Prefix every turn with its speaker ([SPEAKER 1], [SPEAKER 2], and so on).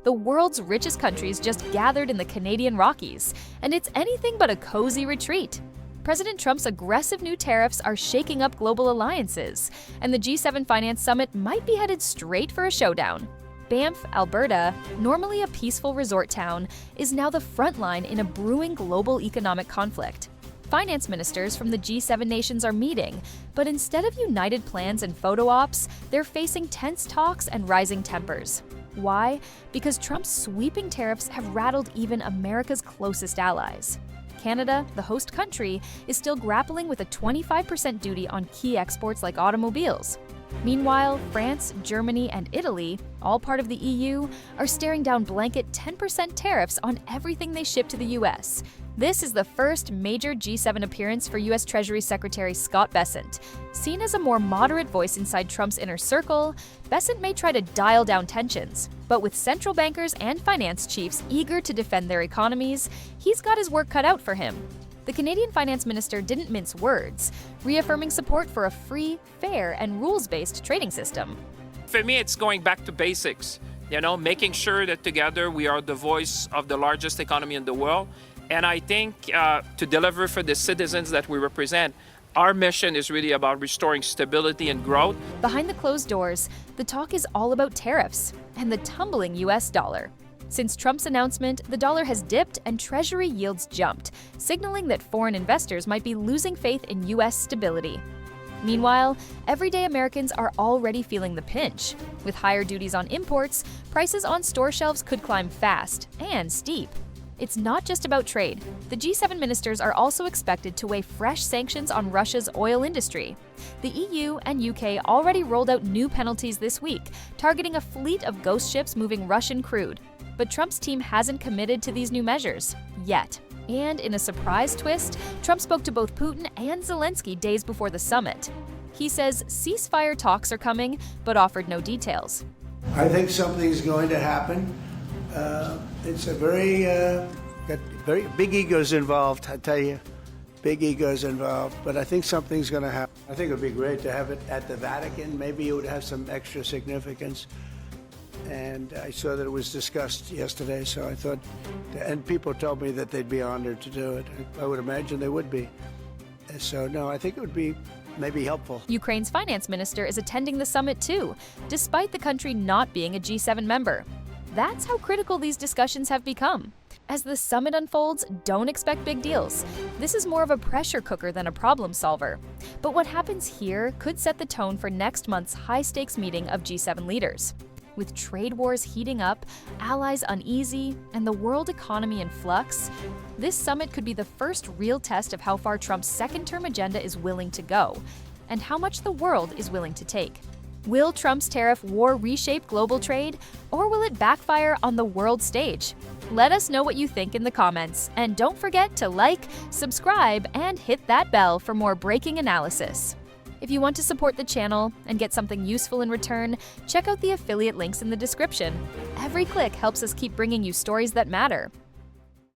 [SPEAKER 1] The world's richest countries just gathered in the Canadian Rockies, and it's anything but a cozy retreat. President Trump's aggressive new tariffs are shaking up global alliances, and the G7 Finance Summit might be headed straight for a showdown. Banff, Alberta, normally a peaceful resort town, is now the front line in a brewing global economic conflict. Finance ministers from the G7 nations are meeting, but instead of united plans and photo ops, they're facing tense talks and rising tempers. Why? Because Trump's sweeping tariffs have rattled even America's closest allies. Canada, the host country, is still grappling with a 25% duty on key exports like automobiles. Meanwhile, France, Germany, and Italy, all part of the EU, are staring down blanket 10% tariffs on everything they ship to the US. This is the first major G7 appearance for US Treasury Secretary Scott Bessent. Seen as a more moderate voice inside Trump's inner circle, Bessent may try to dial down tensions. But with central bankers and finance chiefs eager to defend their economies, he's got his work cut out for him. The Canadian finance minister didn't mince words, reaffirming support for a free, fair, and rules-based trading system.
[SPEAKER 2] For me, it's going back to basics, making sure that together we are the voice of the largest economy in the world. And I think to deliver for the citizens that we represent, our mission is really about restoring stability and growth.
[SPEAKER 1] Behind the closed doors, the talk is all about tariffs and the tumbling US dollar. Since Trump's announcement, the dollar has dipped and Treasury yields jumped, signaling that foreign investors might be losing faith in US stability. Meanwhile, everyday Americans are already feeling the pinch. With higher duties on imports, prices on store shelves could climb fast and steep. It's not just about trade. The G7 ministers are also expected to weigh fresh sanctions on Russia's oil industry. The EU and UK already rolled out new penalties this week, targeting a fleet of ghost ships moving Russian crude. But Trump's team hasn't committed to these new measures yet. And in a surprise twist, Trump spoke to both Putin and Zelensky days before the summit. He says ceasefire talks are coming, but offered no details.
[SPEAKER 3] I think something's going to happen. It's a got very big egos involved, I tell you. Big egos involved, but I think something's going to happen. I think it would be great to have it at the Vatican. Maybe it would have some extra significance. And I saw that it was discussed yesterday, so I thought, and people told me that they'd be honored to do it. I would imagine they would be. So no, I think it would be maybe helpful.
[SPEAKER 1] Ukraine's finance minister is attending the summit too, despite the country not being a G7 member. That's how critical these discussions have become. As the summit unfolds, don't expect big deals. This is more of a pressure cooker than a problem solver. But what happens here could set the tone for next month's high-stakes meeting of G7 leaders. With trade wars heating up, allies uneasy, and the world economy in flux, this summit could be the first real test of how far Trump's second-term agenda is willing to go, and how much the world is willing to take. Will Trump's tariff war reshape global trade, or will it backfire on the world stage? Let us know what you think in the comments, and don't forget to like, subscribe, and hit that bell for more breaking analysis. If you want to support the channel and get something useful in return, check out the affiliate links in the description. Every click helps us keep bringing you stories that matter.